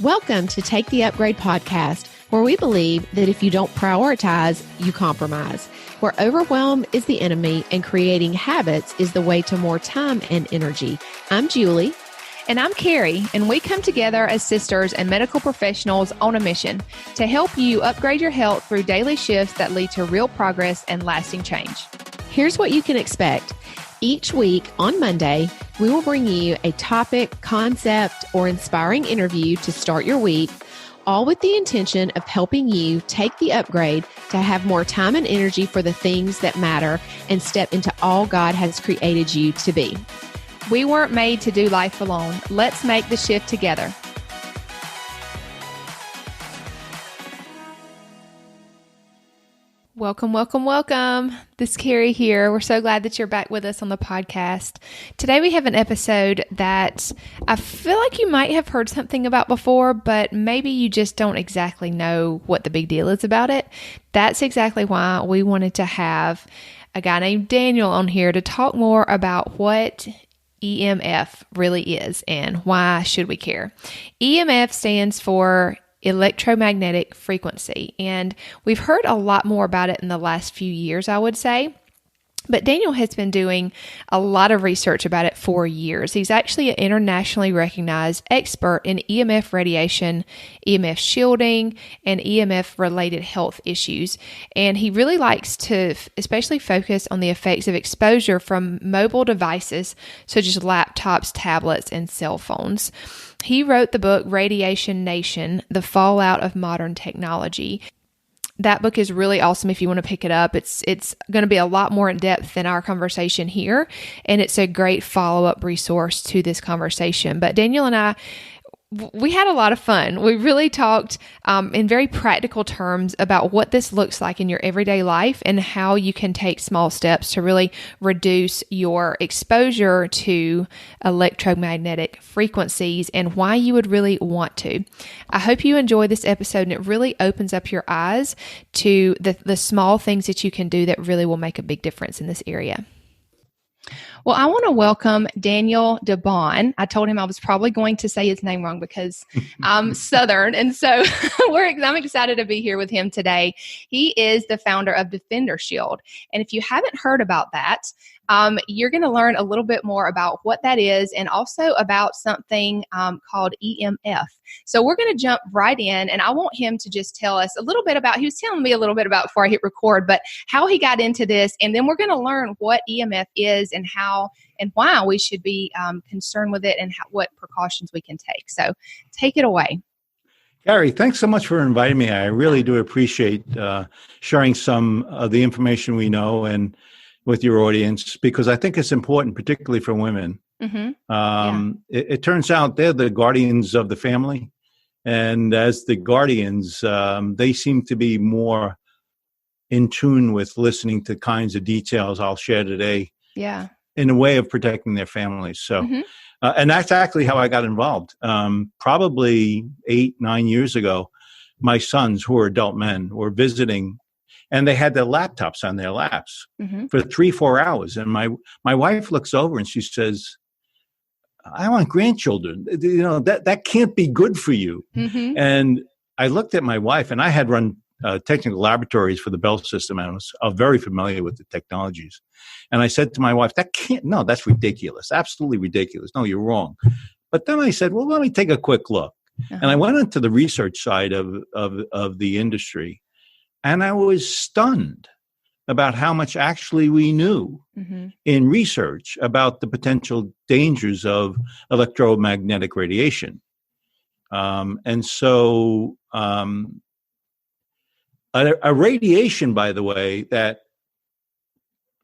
Welcome to Take the Upgrade podcast, where we believe that if you don't prioritize, you compromise, where overwhelm is the enemy and creating habits is the way to more time and energy. I'm Julie. And I'm Carrie, and we come together as sisters and medical professionals on a mission to help you upgrade your health through daily shifts that lead to real progress and lasting change. Here's what you can expect. Each week on Monday, we will bring you a topic, concept, or inspiring interview to start your week, all with the intention of helping you take the upgrade to have more time and energy for the things that matter and step into all God has created you to be. We weren't made to do life alone. Let's make the shift together. Welcome, welcome, welcome. This is Carrie here. We're so glad that you're back with us on the podcast. Today we have an episode that I feel like you might have heard something about before, but maybe you just don't exactly know what the big deal is about it. That's exactly why we wanted to have a guy named Daniel on here to talk more about what EMF really is and why should we care. EMF stands for Electromagnetic frequency, and we've heard a lot more about it in the last few years, I would say. But Daniel has been doing a lot of research about it for years. He's actually an internationally recognized expert in EMF radiation, EMF shielding, and EMF-related health issues. And he really likes to especially focus on the effects of exposure from mobile devices such as laptops, tablets, and cell phones. He wrote the book Radiation Nation: The Fallout of Modern Technology. That book is really awesome if you want to pick it up. It's going to be a lot more in depth than our conversation here, and it's a great follow-up resource to this conversation. But Daniel and I, we had a lot of fun. We really talked in very practical terms about what this looks like in your everyday life and how you can take small steps to really reduce your exposure to electromagnetic frequencies and why you would really want to. I hope you enjoy this episode, and it really opens up your eyes to the small things that you can do that really will make a big difference in this area. Well, I want to welcome Daniel Debaun. I told him I was probably going to say his name wrong because I'm Southern. And so I'm excited to be here with him today. He is the founder of DefenderShield. And if you haven't heard about that, you're going to learn a little bit more about what that is and also about something called EMF. So we're going to jump right in, and I want him to just tell us a little bit about, he was telling me a little bit about before I hit record, but how he got into this. And then we're going to learn what EMF is and how and why we should be concerned with it and what precautions we can take. So take it away. Gary, thanks so much for inviting me. I really do appreciate sharing some of the information we know and with your audience, because I think it's important, particularly for women. Mm-hmm. It turns out they're the guardians of the family. And as the guardians, they seem to be more in tune with listening to kinds of details I'll share today. Yeah. In a way of protecting their families. So, and that's actually how I got involved. Probably 8-9 years ago, my sons, who are adult men, were visiting, and they had their laptops on their laps for 3-4 hours. And my wife looks over and she says, "I want grandchildren. You know, that can't be good for you." Mm-hmm. And I looked at my wife, and I had run technical laboratories for the Bell system, and I was very familiar with the technologies. And I said to my wife, that's ridiculous. Absolutely ridiculous. No, you're wrong. But then I said, well, let me take a quick look. And I went into the research side of the industry, and I was stunned about how much actually we knew in research about the potential dangers of electromagnetic radiation. And so a radiation, by the way, that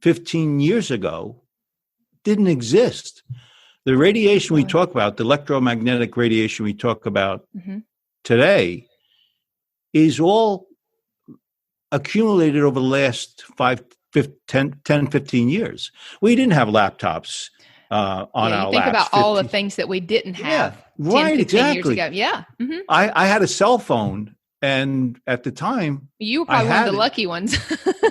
15 years ago didn't exist. The radiation we talk about, the electromagnetic radiation we talk about today, is all accumulated over the last 10, 15 years. We didn't have laptops on our laps. Think about all the things that we didn't have 10, 15 years ago. Yeah. Mm-hmm. I had a cell phone, and at the time, you were probably one of the lucky ones.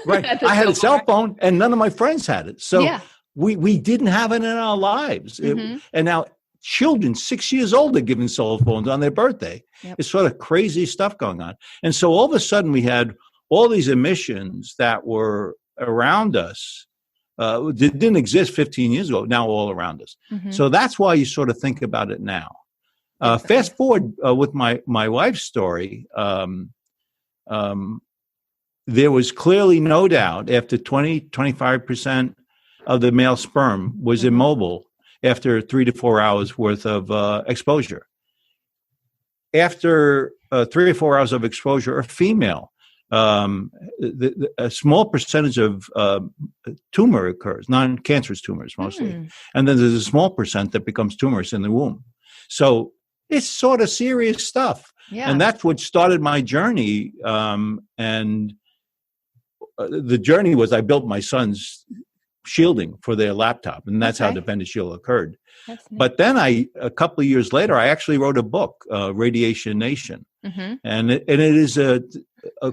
Right. I had a cell phone, and none of my friends had it. So we didn't have it in our lives. And now children 6 years old are given cell phones on their birthday. Yep. It's sort of crazy stuff going on. And so all of a sudden we had all these emissions that were around us that didn't exist 15 years ago, now all around us. Mm-hmm. So that's why you sort of think about it now. Fast forward with my wife's story, there was clearly no doubt after 25% of the male sperm was Mm-hmm. immobile after 3 to 4 hours worth of exposure. After 3 or 4 hours of exposure, a female, a small percentage of tumor occurs, non-cancerous tumors mostly. And then there's a small percent that becomes tumors in the womb. So it's sort of serious stuff. Yeah. And that's what started my journey. And the journey was I built my son's shielding for their laptop, and that's how DefenderShield occurred. That's neat. But then a couple of years later, I actually wrote a book, Radiation Nation. Mm-hmm. And it is a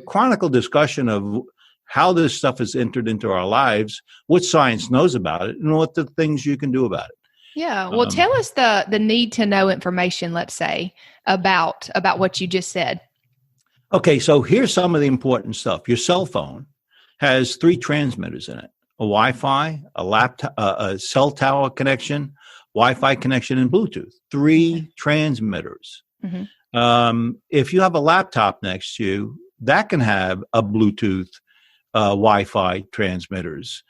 chronicle discussion of how this stuff has entered into our lives, what science knows about it, and what the things you can do about it. Yeah. Well, tell us the need to know information, let's say, about what you just said. Okay, so here's some of the important stuff. Your cell phone has 3 transmitters in it: a Wi-Fi, a laptop, a cell tower connection, Wi-Fi connection, and Bluetooth. 3 transmitters. Mm-hmm. If you have a laptop next to you, that can have a Bluetooth, Wi-Fi transmitters.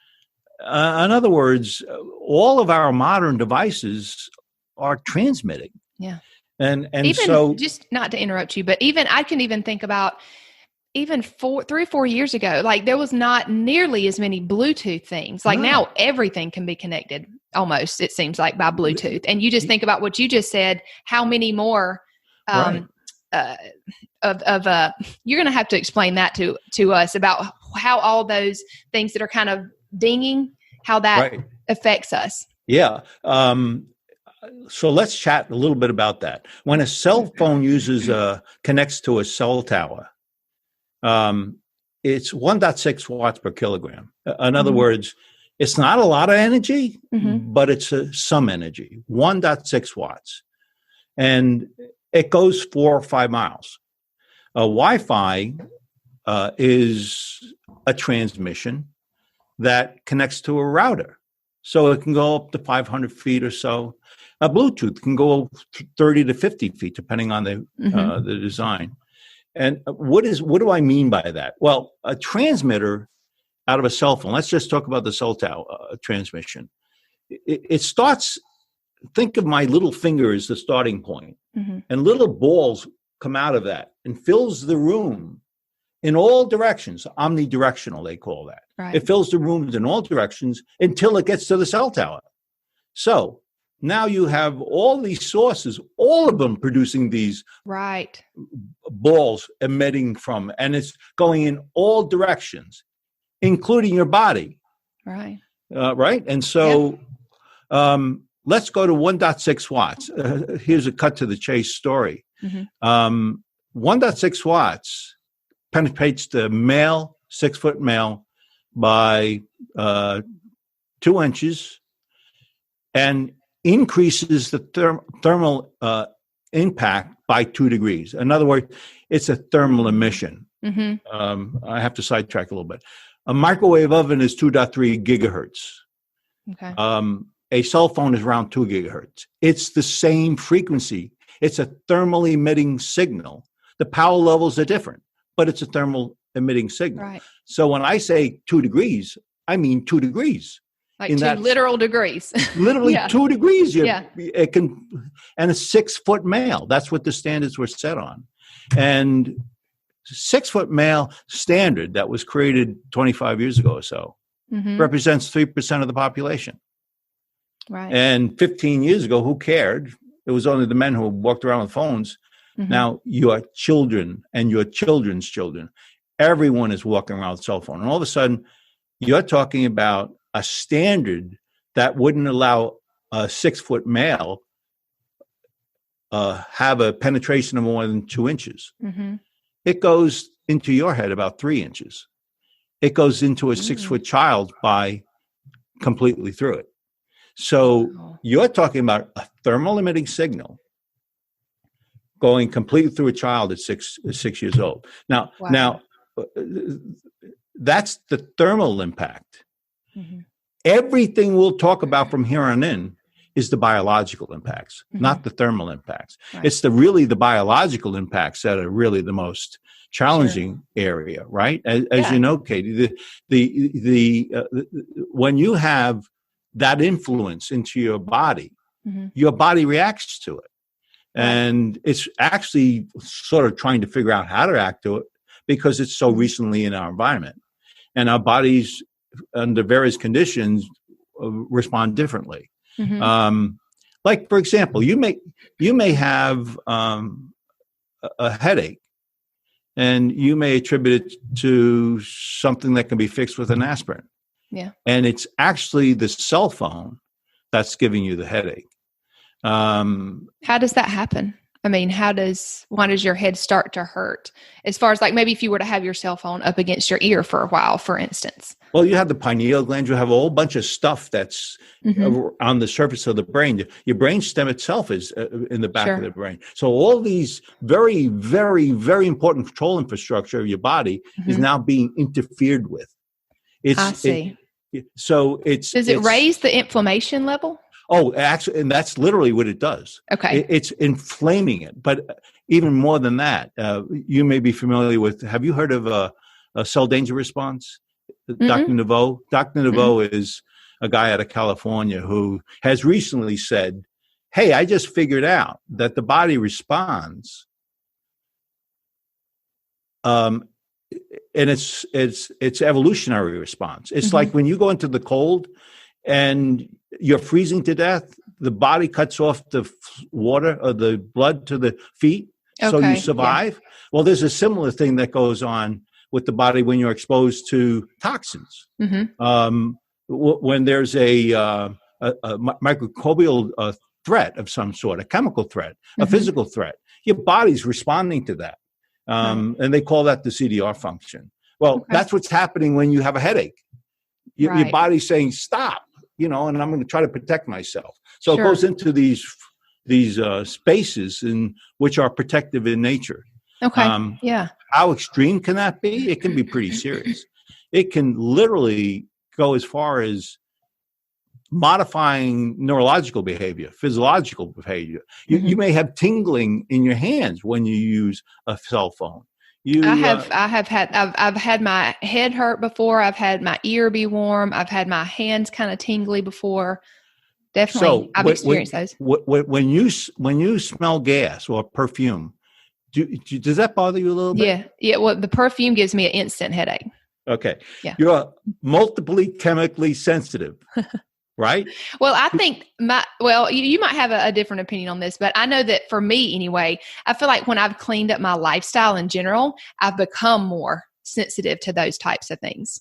In other words, all of our modern devices are transmitting. Yeah. And even, so, just not to interrupt you, but even I can even think about even 3 or 4 years ago, like there was not nearly as many Bluetooth things. Like now everything can be connected almost, it seems like, by Bluetooth. And you just think about what you just said, how many more you're going to have to explain that to us about how all those things that are kind of dinging, how that affects us. Yeah. So let's chat a little bit about that. When a cell phone connects to a cell tower, it's 1.6 watts per kilogram. In other words, it's not a lot of energy, but it's some energy, 1.6 watts. And it goes 4 or 5 miles. Wi-Fi is a transmission that connects to a router. So it can go up to 500 feet or so. A Bluetooth can go 30 to 50 feet, depending on the design. And what do I mean by that? Well, a transmitter out of a cell phone, let's just talk about the cell tower transmission. It starts, think of my little finger as the starting point, and little balls come out of that and fills the room in all directions. Omnidirectional, they call that. Right. It fills the rooms in all directions until it gets to the cell tower. So now you have all these sources, all of them producing these balls emitting from, and it's going in all directions, including your body. Right. Right. And so let's go to 1.6 watts. Here's a cut to the chase story. 1.6 watts penetrates the male, 6-foot male, by 2 inches and increases the thermal impact by 2 degrees. In other words, it's a thermal emission. I have to sidetrack a little bit. A microwave oven is 2.3 gigahertz. Okay. A cell phone is around 2 gigahertz. It's the same frequency. It's a thermal emitting signal. The power levels are different, but it's a thermal emitting signal. Right. So when I say 2 degrees, I mean 2 degrees. Like 2 literal degrees. Literally 2 degrees. Yeah. It can, and a 6-foot male. That's what the standards were set on. And 6-foot male standard that was created 25 years ago or so represents 3% of the population. Right. And 15 years ago, who cared? It was only the men who walked around with phones. Now your children and your children's children, everyone is walking around with a cell phone. And all of a sudden, you're talking about a standard that wouldn't allow a 6-foot male have a penetration of more than 2 inches. It goes into your head about 3 inches. It goes into a 6-foot child by completely through it. So you're talking about a thermal emitting signal going completely through a child at six years old. Now, that's the thermal impact. Mm-hmm. Everything we'll talk about from here on in is the biological impacts, not the thermal impacts. Right. It's really the biological impacts that are really the most challenging area, right? As you know, Katie, when you have that influence into your body reacts to it. And it's actually sort of trying to figure out how to react to it because it's so recently in our environment. And our bodies, under various conditions, respond differently. Mm-hmm. Like, for example, you may have a headache, and you may attribute it to something that can be fixed with an aspirin. Yeah. And it's actually the cell phone that's giving you the headache. How does that happen? I mean, why does your head start to hurt? As far as like maybe if you were to have your cell phone up against your ear for a while, for instance. Well, you have the pineal gland. You have a whole bunch of stuff that's on the surface of the brain. Your brain stem itself is in the back of the brain. So all these very, very, very important control infrastructure of your body is now being interfered with. I see. Does it raise the inflammation level? Oh, actually, and that's literally what it does. Okay. It's inflaming it. But even more than that, you may be familiar with, have you heard of a cell danger response? Dr. Debaun? Dr. Debaun is a guy out of California who has recently said, hey, I just figured out that the body responds. And it's evolutionary response. It's like when you go into the cold and you're freezing to death, the body cuts off the water or the blood to the feet, so you survive. Yeah. Well, there's a similar thing that goes on with the body when you're exposed to toxins. When there's a microbial threat of some sort, a chemical threat, a physical threat, your body's responding to that. And they call that the CDR function. Well, that's what's happening when you have a headache. Your body's saying, stop. And I'm going to try to protect myself. So it goes into these spaces in which are protective in nature. Okay. How extreme can that be? It can be pretty serious. It can literally go as far as modifying neurological behavior, physiological behavior. You may have tingling in your hands when you use a cell phone. I've had my head hurt before. I've had my ear be warm. I've had my hands kind of tingly before. Definitely, I've experienced those. When you smell gas or perfume, does that bother you a little bit? Yeah. Well, the perfume gives me an instant headache. Okay. Yeah. You're multiply chemically sensitive. Right? Well, I think you might have a different opinion on this, but I know that for me anyway, I feel like when I've cleaned up my lifestyle in general, I've become more sensitive to those types of things.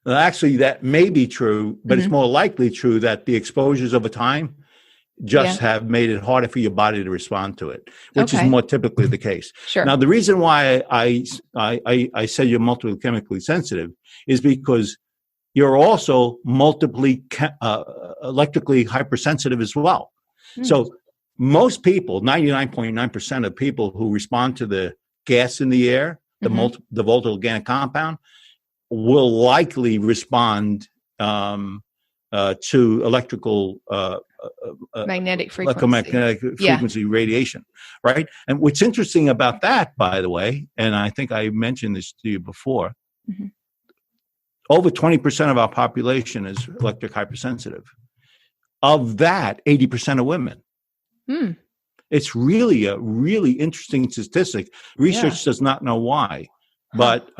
Well, actually, that may be true, but it's more likely true that the exposures over time just have made it harder for your body to respond to it, which is more typically the case. Sure. Now, the reason why I said you're multiply chemically sensitive is because you're also multiply electrically hypersensitive as well. So most people, 99.9% of people who respond to the gas in the air, the volatile organic compound, will likely respond to electromagnetic frequency radiation, right? And what's interesting about that, by the way, and I think I mentioned this to you before, over 20% of our population is electric hypersensitive. Of that, 80% are women. It's really a really interesting statistic. Research does not know why, but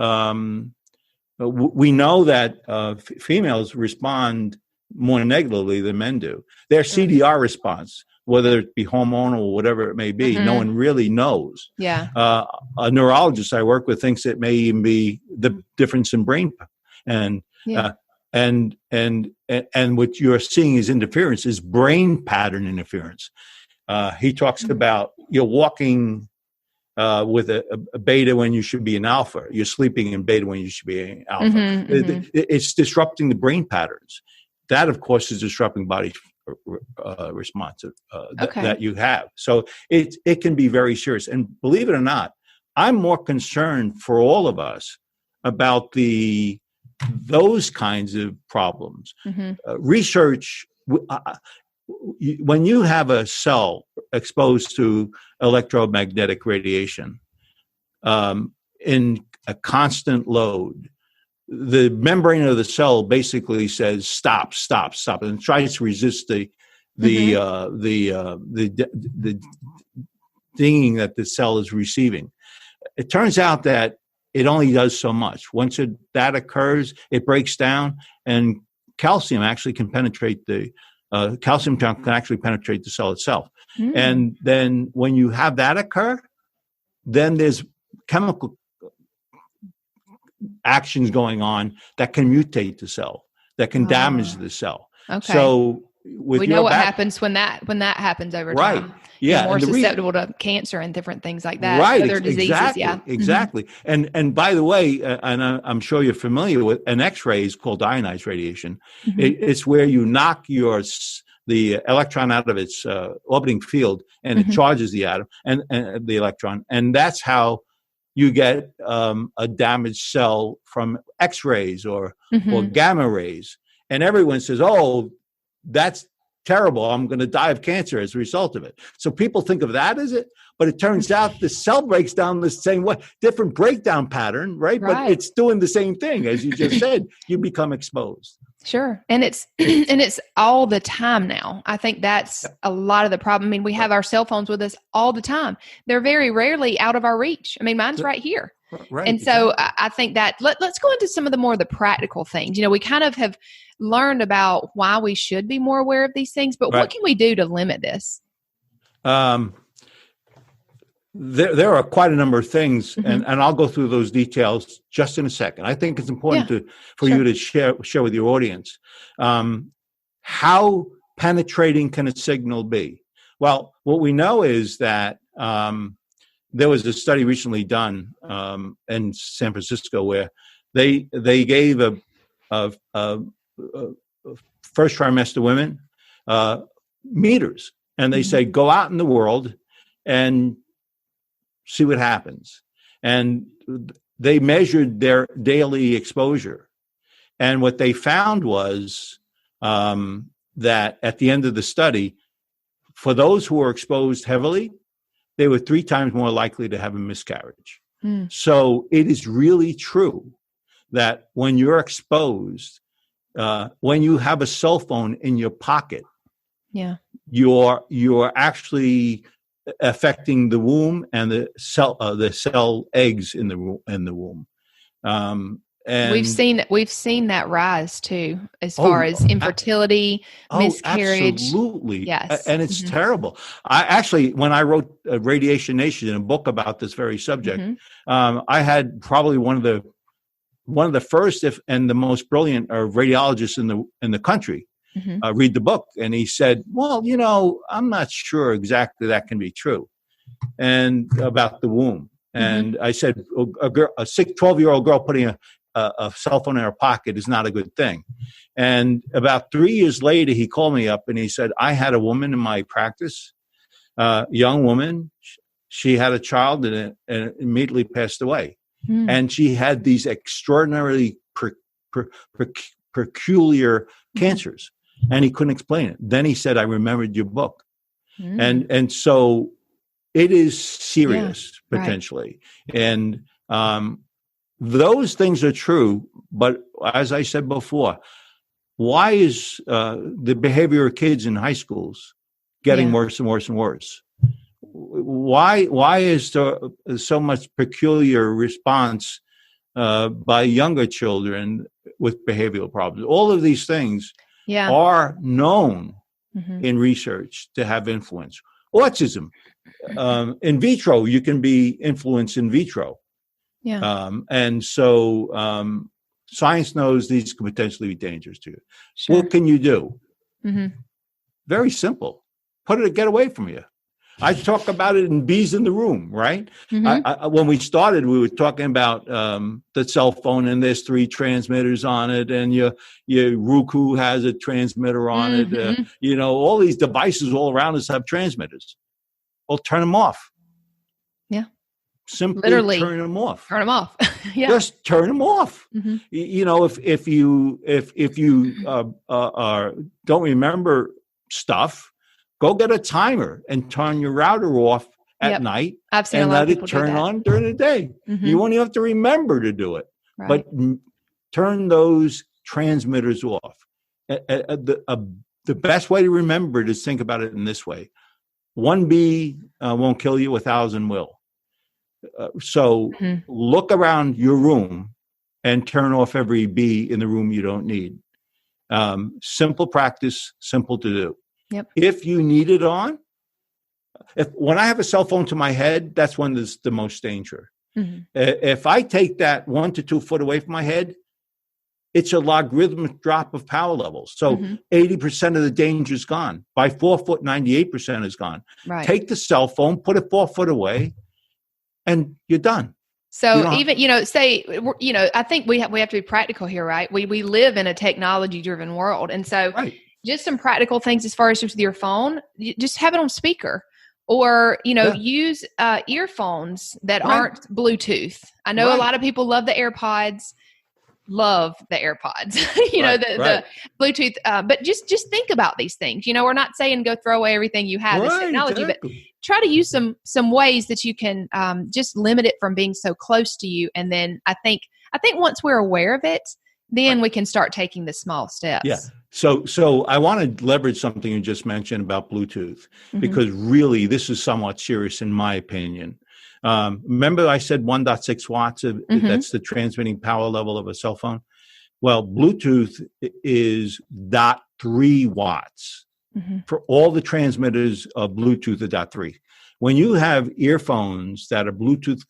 we know that females respond more negatively than men do. Their CDR response, whether it be hormonal or whatever it may be, no one really knows. Yeah. A neurologist I work with thinks it may even be the difference in brain. And what you're seeing is interference, is brain pattern interference. He talks about you're walking with a beta when you should be an alpha. You're sleeping in beta when you should be an alpha. It's disrupting the brain patterns. That, of course, is disrupting body response Okay. that you have. So it can be very serious. And believe it or not, I'm more concerned for all of us about those kinds of problems. Research, when you have a cell exposed to electromagnetic radiation in a constant load, the membrane of the cell basically says stop, stop, stop, and tries to resist the dinging that the cell is receiving. It turns out that it only does so much. Once that occurs, it breaks down, and calcium actually can penetrate the cell itself. And then when you have that occur, then there's chemical actions going on that can mutate the cell, that can damage the cell. Okay. So we know what happens when that happens over right. time. Yeah, you're more susceptible to cancer and different things like that. Right, other diseases. Exactly. And by the way, and I'm sure you're familiar with an X-ray is called ionized radiation. It's where you knock the electron out of its orbiting field, and it charges the atom and the electron, and that's how you get a damaged cell from X-rays or gamma rays. And everyone says, "Oh, that's terrible. I'm going to die of cancer as a result of it." So people think of that as it, but it turns out the cell breaks down the same way, different breakdown pattern, right? But it's doing the same thing. As you just said, you become exposed. Sure. And it's all the time now. I think that's a lot of the problem. I mean, we have our cell phones with us all the time. They're very rarely out of our reach. I mean, mine's right here. Right. And so I think that let's go into some of the practical things. We kind of have learned about why we should be more aware of these things, but what can we do to limit this? There are quite a number of things, and I'll go through those details just in a second. I think it's important for you to share with your audience. How penetrating can a signal be? Well, what we know is that there was a study recently done in San Francisco where they gave a first trimester women meters, and they said, go out in the world and see what happens. And they measured their daily exposure, and what they found was that at the end of the study, for those who were exposed heavily, they were 3 times more likely to have a miscarriage. So it is really true that when you're exposed, when you have a cell phone in your pocket, you're actually affecting the womb and the cell eggs in the womb. And we've seen that rise too, as far as infertility, miscarriage. Absolutely. Yes. And it's terrible. I actually, when I wrote Radiation Nation, a book about this very subject, I had probably one of the first and the most brilliant radiologists in the country read the book, and he said, "Well, I'm not sure exactly that can be true," and about the womb. And I said, a sick 12-year-old girl putting a cell phone in her pocket is not a good thing. And about 3 years later, he called me up and he said, I had a woman in my practice, young woman. She had a child and immediately passed away. And she had these extraordinarily peculiar cancers, and he couldn't explain it. Then he said, I remembered your book. And so it is serious, potentially. And those things are true. But as I said before, why is the behavior of kids in high schools getting worse and worse and worse? Why is there so much peculiar response by younger children with behavioral problems? All of these things are known in research to have influence. Autism, in vitro, you can be influenced in vitro. And so science knows these could potentially be dangerous to you. What can you do? Very simple. Get away from you. I talk about it in Bees in the Room, right? Mm-hmm. When we started, we were talking about the cell phone, and there's 3 transmitters on it, and your Roku has a transmitter on Mm-hmm. it. All these devices all around us have transmitters. Well, turn them off. Yeah. Simply Literally turn them off. Turn them off. Yeah. Just turn them off. Mm-hmm. If you don't remember stuff, go get a timer and turn your router off at night. I've seen and a lot of let people it turn do that. on during the day. Mm-hmm. You won't even have to remember to do it. Right. But turn those transmitters off. The best way to remember it is think about it in this way: 1 bee won't kill you, 1,000 will. So look around your room and turn off every bee in the room you don't need. Simple practice, simple to do. Yep. If you need it on, when I have a cell phone to my head, that's when there's the most danger. Mm-hmm. If I take that 1 to 2 foot away from my head, it's a logarithmic drop of power levels. So 80% of the danger is gone. By 4 foot, 98% is gone. Right. Take the cell phone, put it 4 foot away, and you're done. So even, say, I think we have to be practical here, right? We live in a technology driven world. And so just some practical things as far as just with your phone, just have it on speaker or, use earphones that aren't Bluetooth. I know a lot of people love the AirPods. The Bluetooth, but just think about these things. We're not saying go throw away everything you have as technology, but try to use some ways that you can just limit it from being so close to you. And then I think once we're aware of it, then we can start taking the small steps. Yeah. So I want to leverage something you just mentioned about Bluetooth, because really this is somewhat serious in my opinion. Remember I said 1.6 watts, that's the transmitting power level of a cell phone. Well, Bluetooth is 0.3 watts. For all the transmitters of Bluetooth are 0.3. When you have earphones that are Bluetooth,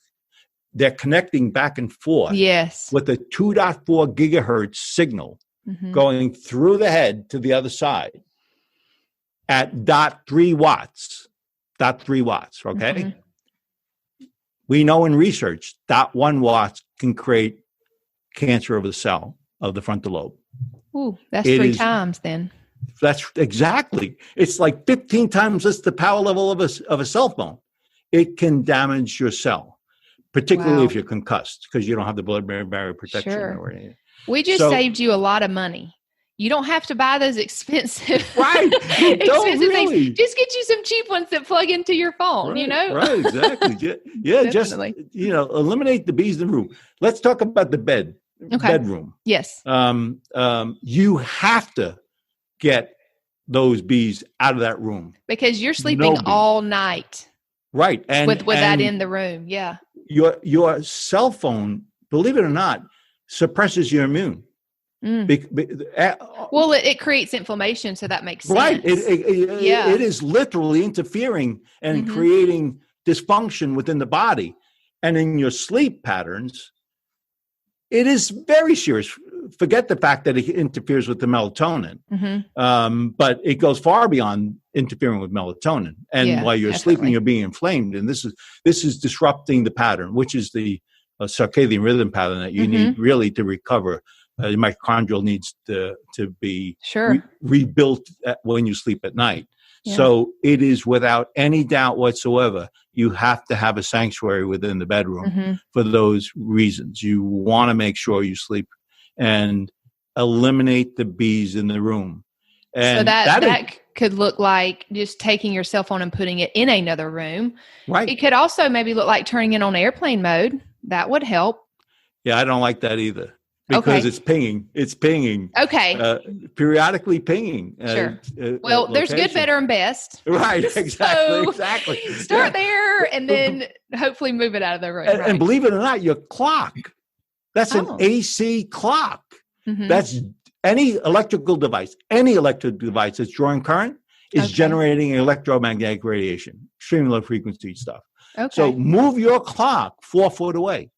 they're connecting back and forth with a 2.4 gigahertz signal going through the head to the other side at 0.3 watts. 0.3 watts, okay? We know in research 0.1 watts can create cancer of the cell of the frontal lobe. Ooh, that's 3 times then. That's exactly. It's like 15 times less the power level of a cell phone. It can damage your cell, particularly if you're concussed, because you don't have the blood-brain barrier protection or anything. We just saved you a lot of money. You don't have to buy those expensive, expensive things. Just get you some cheap ones that plug into your phone, Right, exactly. Yeah, just, eliminate the bees in the room. Let's talk about the bedroom. Yes. You have to get those bees out of that room. Because you're sleeping all night. Right. And with that in the room. Yeah. Your cell phone, believe it or not, suppresses your immune. Well, it creates inflammation, so that makes sense. Right. It is literally interfering and creating dysfunction within the body. And in your sleep patterns, it is very serious. Forget the fact that it interferes with the melatonin, but it goes far beyond interfering with melatonin. And while you're sleeping, you're being inflamed. And this is disrupting the pattern, which is the circadian rhythm pattern that you need really to recover. Your mitochondrial needs to be rebuilt when you sleep at night. Yeah. So it is without any doubt whatsoever, you have to have a sanctuary within the bedroom for those reasons. You want to make sure you sleep and eliminate the bees in the room. And so that could look like just taking your cell phone and putting it in another room. Right. It could also maybe look like turning it on airplane mode. That would help. Yeah, I don't like that either. Because it's pinging. It's pinging. Okay. Periodically pinging. Sure. Well, there's good, better, and best. Right. Exactly. Start there and then hopefully move it out of the room. And believe it or not, your clock, that's an AC clock. That's any electrical device that's drawing current is generating electromagnetic radiation, extremely low frequency stuff. Okay. So move your clock 4 foot away.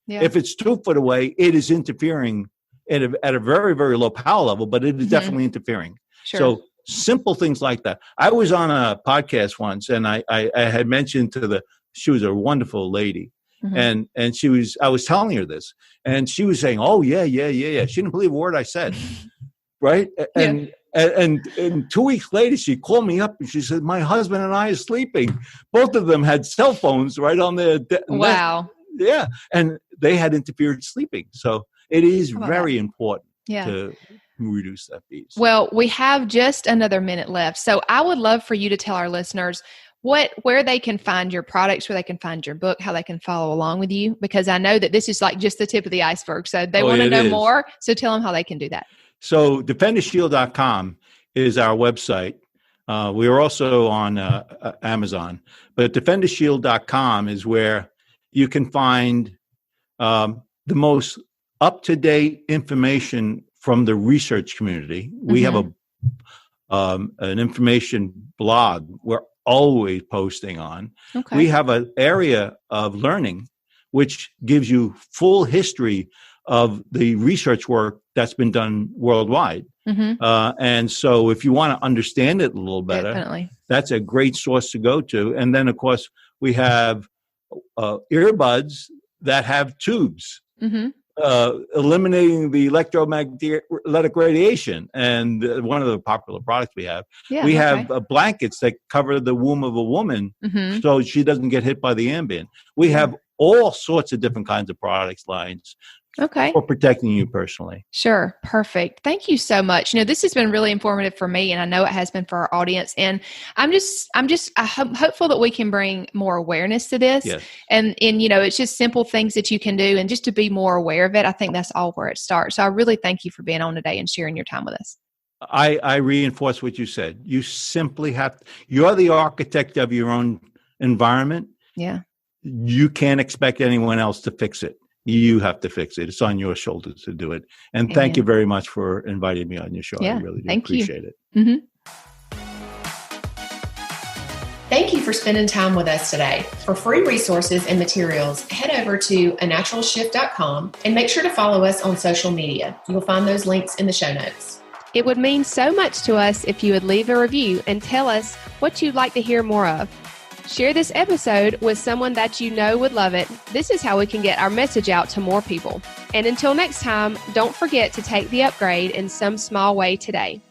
Yeah. If it's 2 foot away, it is interfering at a very, very low power level, but it is definitely interfering. Sure. So simple things like that. I was on a podcast once, and I had mentioned she was a wonderful lady. And I was telling her this, and she was saying, "Oh yeah. She didn't believe a word I said." Right. And 2 weeks later, she called me up and she said, "My husband and I are sleeping." Both of them had cell phones right on their wow. Yeah. And they had interfered sleeping. So it is very important to reduce that piece. Well, we have just another minute left. So I would love for you to tell our listeners where they can find your products, where they can find your book, how they can follow along with you, because I know that this is like just the tip of the iceberg. So they want to know more. So tell them how they can do that. So DefenderShield.com is our website. We are also on Amazon, but DefenderShield.com is where you can find the most up-to-date information from the research community. We have an information blog we're always posting on. Okay. We have an area of learning which gives you full history of the research work that's been done worldwide. And so if you want to understand it a little better, that's a great source to go to. And then, of course, we have earbuds that have tubes. Eliminating the electromagnetic radiation, and one of the popular products we have. We have blankets that cover the womb of a woman so she doesn't get hit by the ambient. We have all sorts of different kinds of products lines for protecting you personally. Sure. Perfect. Thank you so much. This has been really informative for me, and I know it has been for our audience. And I'm hopeful that we can bring more awareness to this. Yes. And it's just simple things that you can do, and just to be more aware of it. I think that's all where it starts. So I really thank you for being on today and sharing your time with us. I reinforce what you said. You simply you're the architect of your own environment. Yeah. You can't expect anyone else to fix it. You have to fix it. It's on your shoulders to do it. And thank you very much for inviting me on your show. I really do appreciate it. Thank you for spending time with us today. For free resources and materials, head over to anaturalshift.com and make sure to follow us on social media. You'll find those links in the show notes. It would mean so much to us if you would leave a review and tell us what you'd like to hear more of. Share this episode with someone that you know would love it. This is how we can get our message out to more people. And until next time, don't forget to take the upgrade in some small way today.